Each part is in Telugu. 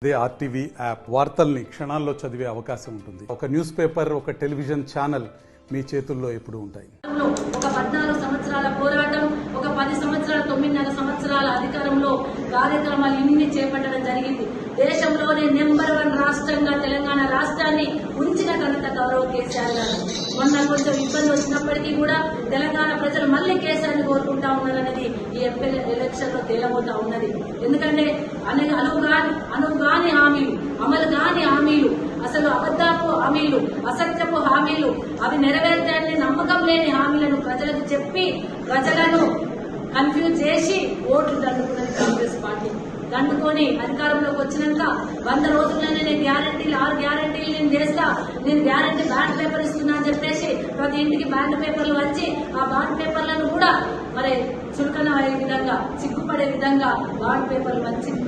అదే ఆర్టీవీ యాప్ వార్తల్ని క్షణాల్లో చదివే అవకాశం ఉంటుంది. ఒక న్యూస్ పేపర్, ఒక టెలివిజన్ ఛానల్ మీ చేతుల్లో ఎప్పుడూ ఉంటాయి. ఒక 14 సంవత్సరాల పోరాటం, ఒక 10 సంవత్సరాల 9.5 సంవత్సరాల అధికారంలో కార్యక్రమాలు ఇన్ని చేపట్టడం జరిగింది. దేశంలోనే నెంబర్ 1 రాష్ట్రంగా తెలంగాణ రాష్ట్రాన్ని ఉంచిన ఘనత గౌరవ కేసీఆర్ గారు. మొన్న కొంచెం ఇబ్బంది వచ్చినప్పటికీ కూడా తెలంగాణ ప్రజలు మళ్లీ కేసీఆర్ని కోరుకుంటా ఉన్నారనేది ఈ ఎంపీల ఎలక్షన్ లో తేలబోతా ఉన్నది. ఎందుకంటే అనుగాని హామీలు, అమలు కాని హామీలు, అసలు అబద్ధపు హామీలు, అసత్యపు హామీలు, అవి నెరవేర్చాలని నమ్మకం లేని హామీలను ప్రజలకు చెప్పి ప్రజలను కన్ఫ్యూజ్ చేసి ఓట్లు దండుకున్నది కాంగ్రెస్ పార్టీ. దండుకొని అధికారంలోకి వచ్చినాక 100 రోజుల్లోనే నేను గ్యారంటీలు 6 గ్యారంటీలు నేను చేస్తా, నేను గ్యారంటీ బ్యాండ్ పేపర్ ఇస్తున్నా అని చెప్పేసి ప్రతి ఇంటికి బ్యాండ్ పేపర్లు వచ్చి ఆ బాండ్ పేపర్లను కూడా మరి చులకన అయ్యే విధంగా, సిగ్గుపడే విధంగా బాండ్ పేపర్లు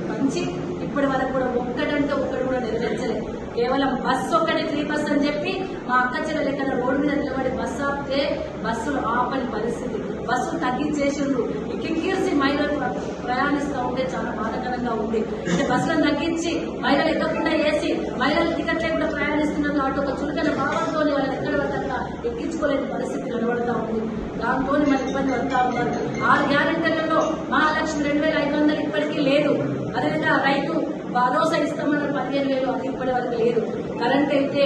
పంచి ఇప్పటి వరకు కూడా ఒక్కడంటే ఒక్కడు కూడా నెరవేర్చలేదు. కేవలం బస్సు ఒక్కటి ఫ్రీ బస్ అని చెప్పి మా అక్క చెల్లెలు ఇక్కడ రోడ్డు మీద నిలబడి బస్సు ఆపితే బస్సులు ఆపని పరిస్థితి, బస్సులు తగ్గించేసిండ్రు. ఈ కిక్కిర్సి మహిళలు ప్రయాణిస్తూ ఉంటే చాలా బాధాకరంగా ఉంది. అంటే బస్సులను తగ్గించి మహిళలు ఎక్కకుండా వేసి మహిళలు టికెట్ లేకుండా ప్రయాణిస్తున్నారు కాబట్టి ఒక చులకన భావంతో వాళ్ళని ఎక్కడ పడతా ఎక్కించుకోలేని పరిస్థితి కనబడతా ఉంది. దాంతో మరి ఇబ్బంది పడతా ఉన్నారు. 6 గ్యారెంటీలలో మహాలక్ష్మి 2500 ఇప్పటికీ లేదు. అదేవిధంగా రైతు భరోసా ఇస్తామన్నారు 15,000, అది ఇప్పటి వరకు లేదు. కరెంట్ అయితే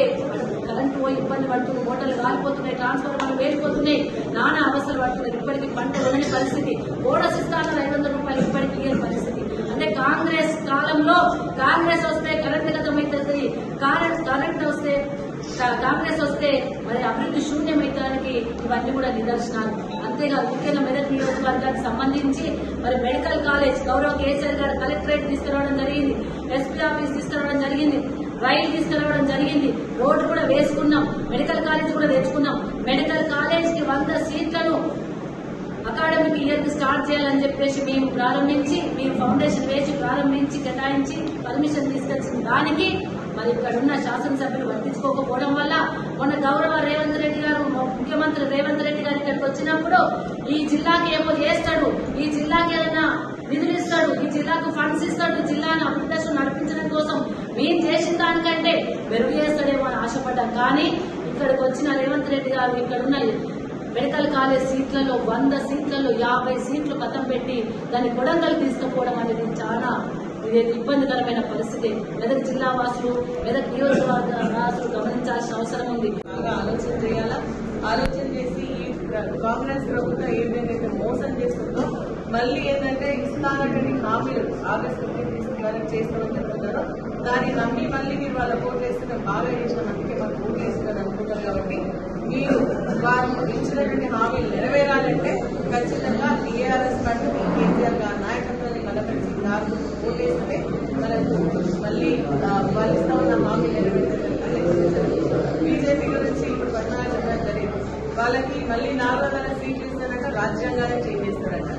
కరెంటు పోయి ఇబ్బంది పడుతుంది, మోటార్లు కాలిపోతున్నాయి, ట్రాన్స్ఫార్మర్లు వేలిపోతున్నాయి, నానా అవసరం పడుతున్నారు. ఇప్పటికీ పంట ఉండని పరిస్థితి. బోనస్ ఇస్తామన్నారు 500 రూపాయలు, ఇప్పటికీ లేని పరిస్థితి. అంటే కాంగ్రెస్ కాలంలో కాంగ్రెస్ వస్తే కరెంట్ గతమవుతుంది, కరెంట్ వస్తే కాంగ్రెస్ వస్తే మరి అభివృద్ధి శూన్యమైతానికి ఇవన్నీ కూడా నిదర్శనాలు. అంతేకాదు ముఖ్యంగా మెదక్ నియోజకవర్గానికి సంబంధించి మరి మెడికల్ కాలేజ్ గౌరవ కేసీఆర్ గారు కలెక్టరేట్ తీసుకురావడం జరిగింది, ఎస్పీ ఆఫీస్ తీసుకురావడం జరిగింది, రైలు తీసుకురావడం జరిగింది, రోడ్డు కూడా వేసుకున్నాం, మెడికల్ కాలేజ్ కూడా తెచ్చుకున్నాం. మెడికల్ కాలేజ్ కి 100 సీట్లను అకాడమిక్ ఇయర్ కి స్టార్ట్ చేయాలని చెప్పేసి మేము ప్రారంభించి, మేము ఫౌండేషన్ వేసి ప్రారంభించి కేటాయించి పర్మిషన్ తీసుకొచ్చిన దానికి మరి ఇక్కడ ఉన్న శాసనసభ్యులు పట్టించుకోకపోవడం వల్ల మొన్న గౌరవ రేవంత్ రెడ్డి గారు, ముఖ్యమంత్రి రేవంత్ రెడ్డి గారు ఇక్కడికి వచ్చినప్పుడు ఈ జిల్లాకి ఏమో చేస్తాడు, ఈ జిల్లాకి ఏదైనా నిధులు ఇస్తాడు, ఈ జిల్లాకు ఫండ్స్ ఇస్తాడు, జిల్లాను అభివృద్ధి నడిపించడం కోసం మేము చేసిన దానికంటే మెరుగు చేస్తాడేమో అని ఆశపడ్డాం. కానీ ఇక్కడికి వచ్చిన రేవంత్ రెడ్డి గారు ఇక్కడున్న మెడికల్ కాలేజ్ సీట్లలో 100 సీట్లలో 50 సీట్లు కథం పెట్టి దాన్ని కొడంగల్ తీసుకుపోవడం అనేది చాలా ఇబ్బందికరమైన పరిస్థితి. మెదక్ జిల్లా వాసులు, మెదక్ నియోజకవర్గ వాసులు గమనించాల్సిన అవసరం ఉంది. బాగా ఆలోచన చేయాలా. ఆలోచన చేసి కాంగ్రెస్ ప్రభుత్వం ఏదైతే మోసం చేస్తుందో మళ్ళీ ఏంటంటే ఇస్తానటువంటి హామీలు ఆగస్టు 15 చేస్తామని చెప్తున్నారో దాన్ని నమ్మి మళ్ళీ మీరు వాళ్ళ ఓటు వేస్తున్న బాగా చేసిన అందుకే మాకు ఓటు వేస్తున్నారు అనుకుంటారు. కాబట్టి మీరు వారు ఇచ్చినటువంటి హామీలు నెరవేరాలంటే ఖచ్చితంగా టీఆర్ఎస్ పార్టీ కేసీఆర్ గారి నాయకత్వాన్ని బలపరిచి దారులు ఓటేస్తే మనకు మళ్ళీ వాళ్ళు ఇస్తా ఉన్న హామీ నెరవేర్చారు. బీజేపీ గురించి ఇప్పుడు 14 చెప్పడం జరిగింది. వాళ్ళకి మళ్ళీ 400 సీట్లు ఇస్తారంట, రాజ్యాంగాన్ని చేంజ్ చేస్తారంట.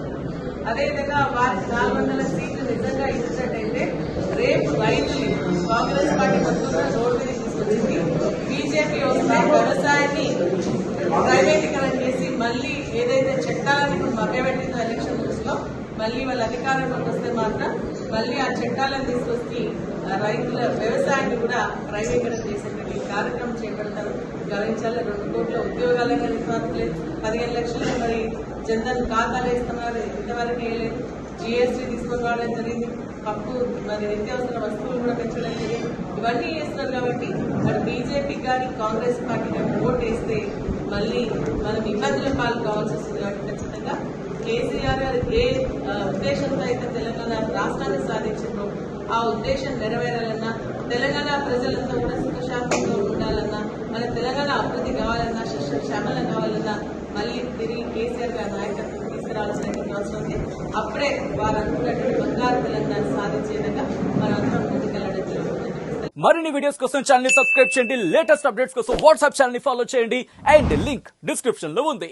అదేవిధంగా వారికి 400 సీట్లు నిజంగా ఇచ్చినట్టయితే రేపు రైతులు కాంగ్రెస్ పార్టీ మొత్తం రోడ్డు మీద తీసుకొచ్చింది. బీజేపీ వస్తే వ్యవసాయాన్ని ప్రైవేటీకరణ చేసి మళ్ళీ ఏదైతే చట్టాలను ఇప్పుడు మభ్యపెట్టిందో ఎలక్షన్ లో మళ్ళీ వాళ్ళ అధికారంలోకి వస్తే మాత్రం మళ్ళీ ఆ చట్టాలను తీసుకొచ్చి రైతుల వ్యవసాయాన్ని కూడా ప్రైవేటీకరణ చేసేటువంటి కార్యక్రమం చేపడతారు. గమనించాలి. 2 కోట్ల ఉద్యోగాలు కల్పించలేదు, 15 లక్షలు మరి జన్ధన్ ఖాతాలు ఇస్తున్నారు, ఇంతవరకు వేయలేదు. జీఎస్టీ తీసుకొని రావడం జరిగింది, పప్పు మరి నిత్యావసర వస్తువులు కూడా పెంచడం జరిగింది. ఇవన్నీ చేస్తున్నారు. కాబట్టి మరి బీజేపీ కానీ కాంగ్రెస్ పార్టీ కానీ ఓటు వేస్తే మళ్ళీ మనం ఇబ్బందుల పాలు కావాల్సి వస్తుంది. కాబట్టి ఖచ్చితంగా కేసీఆర్ గారు ఏ ఉద్దేశంతో అయితే తెలంగాణ రాష్ట్రాన్ని సాధించిందో ఆ ఉద్దేశం నెరవేరాలన్నా, తెలంగాణ ప్రజలంతా కూడా సుఖశాంతంగా ఉండాలన్నా, మన తెలంగాణ అభివృద్ధి కావాలన్నా, శ్రమలు కావాలన్నా మళ్ళీ తిరిగి కేసీఆర్ గారి నాయకత్వం తీసుకురావాల్సిన అవసరం ఉంది. అప్పుడే వారు అనుకున్నటువంటి బంగారు తెలంగాణ సాధించే విధంగా మనందరం ముందుకెళ్లడం జరుగుతుంది. మరిన్ని వీడియోస్ కోసం ఛానల్ ని సబ్స్క్రైబ్ చేయండి, లేటెస్ట్ అప్డేట్స్ కోసం వాట్సాప్ ఛానల్ ని ఫాలో చేయండి అండ్ లింక్ డిస్క్రిప్షన్ లో ఉంది.